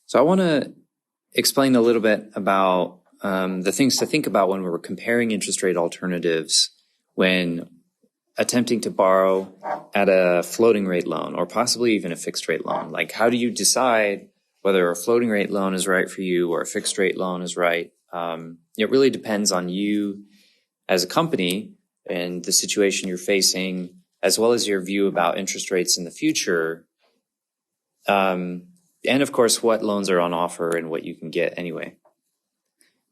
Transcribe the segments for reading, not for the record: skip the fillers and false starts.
So I want to explain a little bit about the things to think about when we're comparing interest rate alternatives when attempting to borrow at a floating rate loan or possibly even a fixed rate loan. Like, how do you decide whether a floating rate loan is right for you or a fixed rate loan is right? It really depends on you as a company and the situation you're facing, as well as your view about interest rates in the future. And of course, what loans are on offer and what you can get anyway.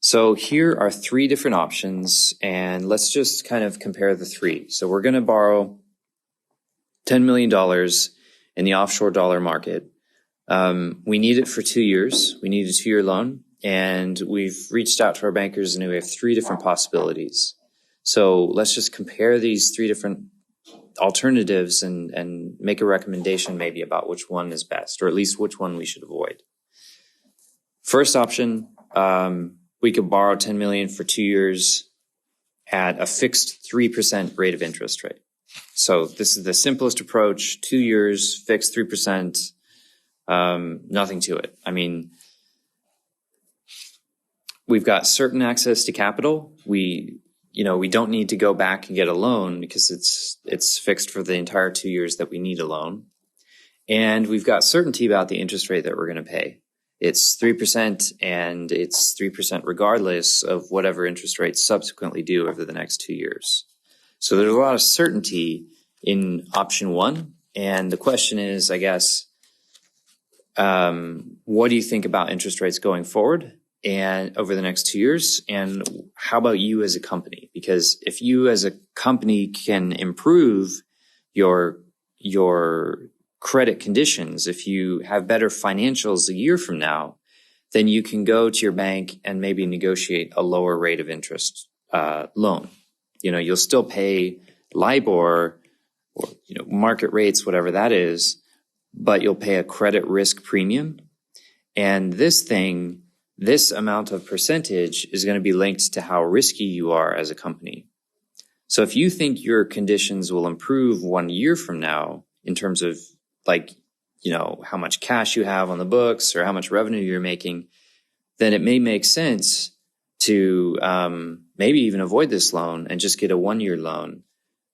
So here are three different options, and let's just kind of compare the three. So we're going to borrow $10 million in the offshore dollar market. We need it for 2 years. We need a 2-year loan, and we've reached out to our bankers and we have three different possibilities. So let's just compare these three different alternatives and make a recommendation maybe about which one is best, or at least which one we should avoid. First option, we could borrow $10 million for 2 years at a fixed 3% rate of interest rate. So this is the simplest approach: 2 years, fixed 3%, nothing to it. I mean, we've got certain access to capital. We don't need to go back and get a loan because it's fixed for the entire 2 years that we need a loan. And we've got certainty about the interest rate that we're going to pay. It's 3%, and it's 3% regardless of whatever interest rates subsequently do over the next 2 years. So there's a lot of certainty in option one. And the question is, I guess, what do you think about interest rates going forward and over the next 2 years? And how about you as a company? Because if you as a company can improve your credit conditions, if you have better financials a year from now, then you can go to your bank and maybe negotiate a lower rate of interest loan. You'll still pay LIBOR or market rates, whatever that is, but you'll pay a credit risk premium. And this amount of percentage is going to be linked to how risky you are as a company. So if you think your conditions will improve 1 year from now in terms of how much cash you have on the books or how much revenue you're making, then it may make sense to maybe even avoid this loan and just get a 1-year loan,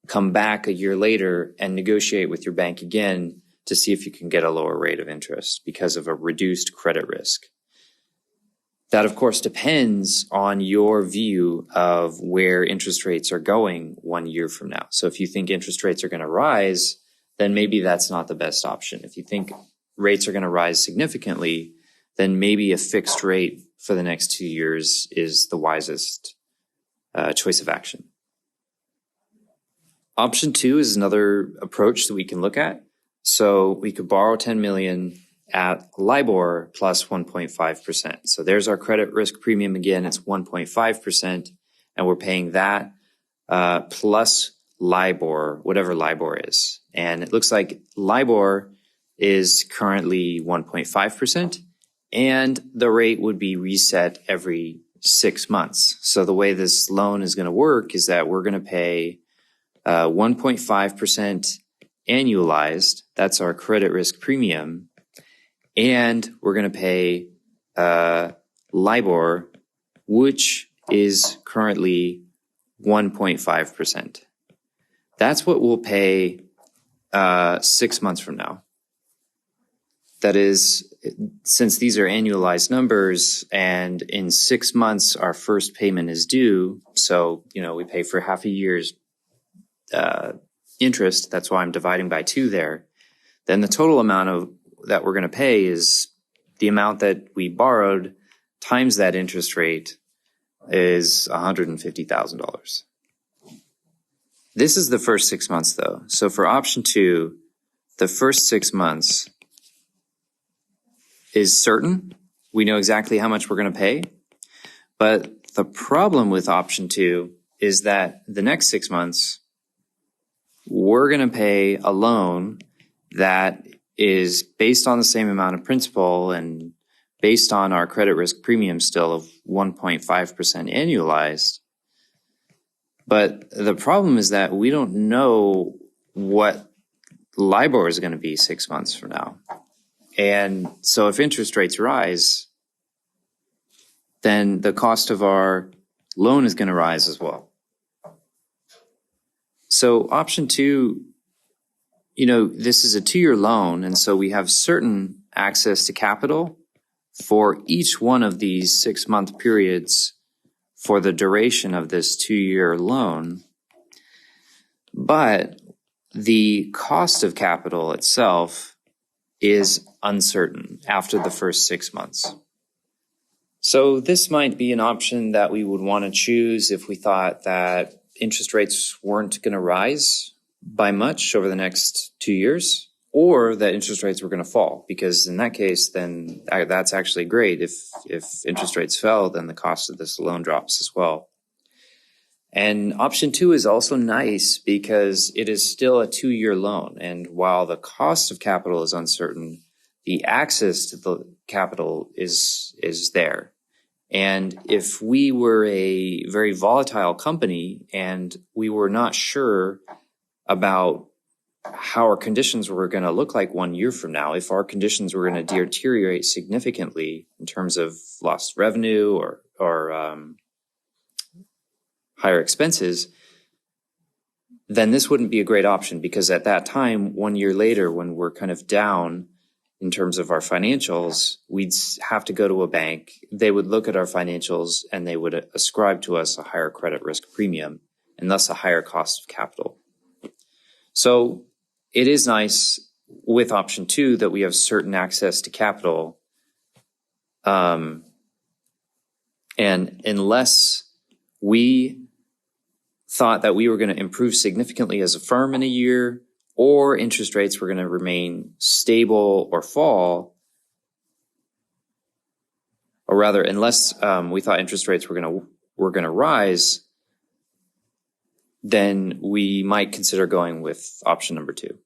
come back a year later and negotiate with your bank again to see if you can get a lower rate of interest because of a reduced credit risk. That, of course, depends on your view of where interest rates are going 1 year from now. So if you think interest rates are going to rise, then maybe that's not the best option. If you think rates are going to rise significantly, then maybe a fixed rate for the next 2 years is the wisest choice of action. Option two is another approach that we can look at. So we could borrow $10 million at LIBOR plus 1.5%. So there's our credit risk premium again. It's 1.5%, and we're paying that plus LIBOR, whatever LIBOR is. And it looks like LIBOR is currently 1.5%, and the rate would be reset every 6 months. So the way this loan is going to work is that we're going to pay 1.5% annualized. That's our credit risk premium. And we're going to pay LIBOR, which is currently 1.5%. That's what we'll pay 6 months from now. That is, since these are annualized numbers, and in 6 months our first payment is due, so we pay for half a year's interest. That's why I'm dividing by 2 there. Then the total amount that we're going to pay is the amount that we borrowed times that interest rate is $150,000. This is the first 6 months, though. So for option two, the first 6 months is certain. We know exactly how much we're going to pay. But the problem with option two is that the next 6 months, we're going to pay a loan that is based on the same amount of principal and based on our credit risk premium still of 1.5% annualized. But the problem is that we don't know what LIBOR is going to be 6 months from now. And so if interest rates rise, then the cost of our loan is going to rise as well. So option 2, this is a 2-year loan, and so we have certain access to capital for each one of these 6-month periods for the duration of this 2-year loan. But the cost of capital itself is uncertain after the first 6 months. So this might be an option that we would want to choose if we thought that interest rates weren't going to rise by much over the next 2 years, or that interest rates were going to fall, because in that case, then that's actually great. If interest rates fell, then the cost of this loan drops as well. And option 2 is also nice because it is still a 2-year loan. And while the cost of capital is uncertain, the access to the capital is there. And if we were a very volatile company and we were not sure about how our conditions were going to look like 1 year from now, if our conditions were going to deteriorate significantly in terms of lost revenue or higher expenses, then this wouldn't be a great option, because at that time, 1 year later, when we're kind of down in terms of our financials, we'd have to go to a bank. They would look at our financials and they would ascribe to us a higher credit risk premium and thus a higher cost of capital. So it is nice with option 2 that we have certain access to capital. And unless we thought that we were going to improve significantly as a firm in a year, or interest rates were going to remain stable or fall, or rather, unless we thought interest rates were going to rise, then we might consider going with option number 2.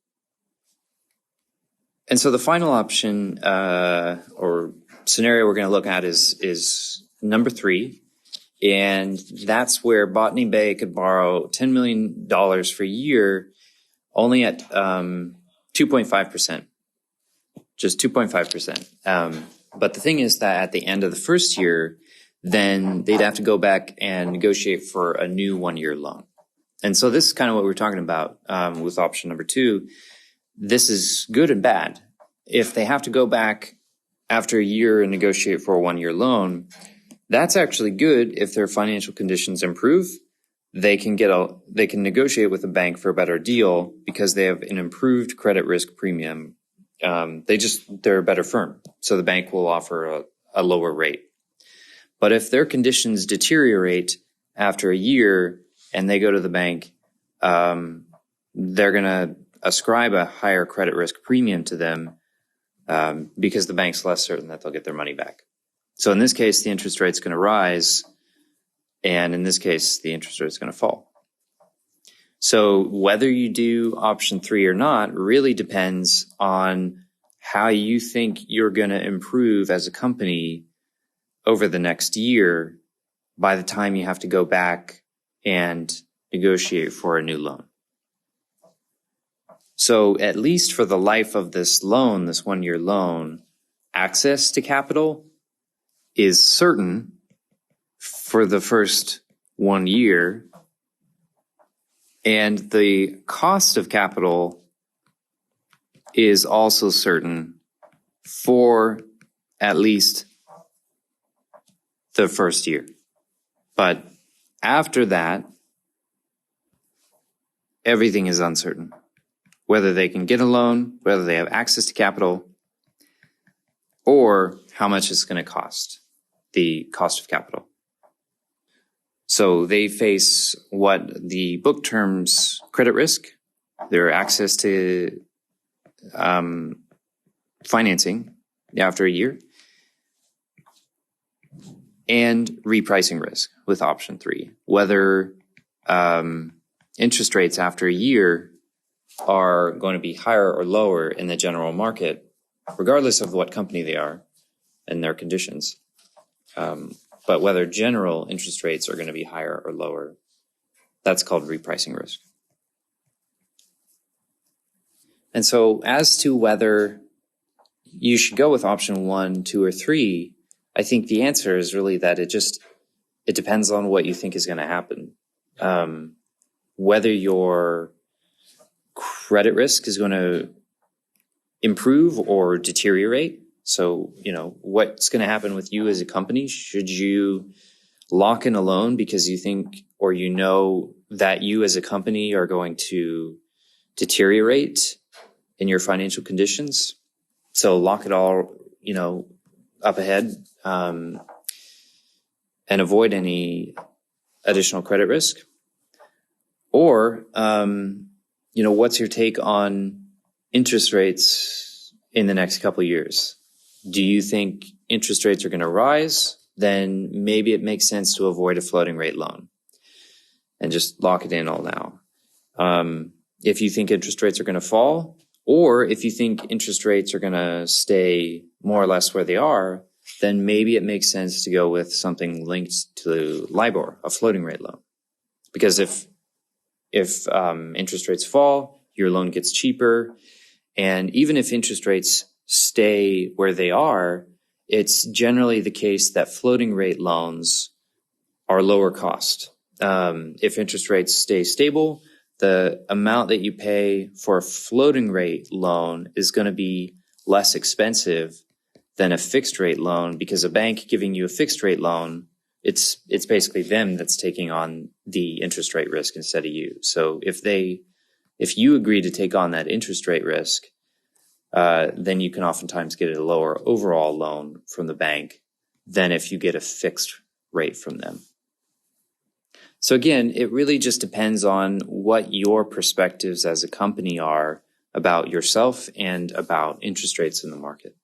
And so the final option or scenario we're going to look at is number 3. And that's where Botany Bay could borrow $10 million for a year, only at 2.5%, just 2.5%. But the thing is that at the end of the first year, then they'd have to go back and negotiate for a new 1-year loan. And so this is kind of what we're talking about with option number 2. This is good and bad. If they have to go back after a year and negotiate for a 1-year loan, that's actually good. If their financial conditions improve, they can negotiate with the bank for a better deal because they have an improved credit risk premium. They're a better firm, so the bank will offer a lower rate. But if their conditions deteriorate after a year and they go to the bank, they're going to ascribe a higher credit risk premium to them because the bank's less certain that they'll get their money back. So in this case, the interest rate's going to rise, and in this case, the interest rate's going to fall. So whether you do option 3 or not really depends on how you think you're going to improve as a company over the next year by the time you have to go back and negotiate for a new loan. So at least for the life of this loan, this 1-year loan, access to capital is certain for the first 1 year, and the cost of capital is also certain for at least the first year. But after that, everything is uncertain. Whether they can get a loan, whether they have access to capital, or how much it's going to cost, the cost of capital. So they face what the book terms credit risk, their access to financing after a year, and repricing risk with option 3, whether interest rates after a year are going to be higher or lower in the general market, regardless of what company they are and their conditions. But whether general interest rates are going to be higher or lower, that's called repricing risk. And so as to whether you should go with option 1, 2, or 3, I think the answer is really that it depends on what you think is going to happen. Whether your credit risk is going to improve or deteriorate. So, what's going to happen with you as a company? Should you lock in a loan because you think or that you as a company are going to deteriorate in your financial conditions? So lock it all, up ahead, and avoid any additional credit risk. Or, what's your take on interest rates in the next couple of years? Do you think interest rates are going to rise? Then maybe it makes sense to avoid a floating rate loan and just lock it in all now. If you think interest rates are going to fall, or if you think interest rates are going to stay more or less where they are, then maybe it makes sense to go with something linked to LIBOR, a floating rate loan. Because if interest rates fall, your loan gets cheaper. And even if interest rates stay where they are, it's generally the case that floating rate loans are lower cost. If interest rates stay stable, the amount that you pay for a floating rate loan is going to be less expensive than a fixed rate loan, because a bank giving you a fixed rate loan, it's basically them that's taking on the interest rate risk instead of you. So if you agree to take on that interest rate risk, then you can oftentimes get a lower overall loan from the bank than if you get a fixed rate from them. So again, it really just depends on what your perspectives as a company are about yourself and about interest rates in the market.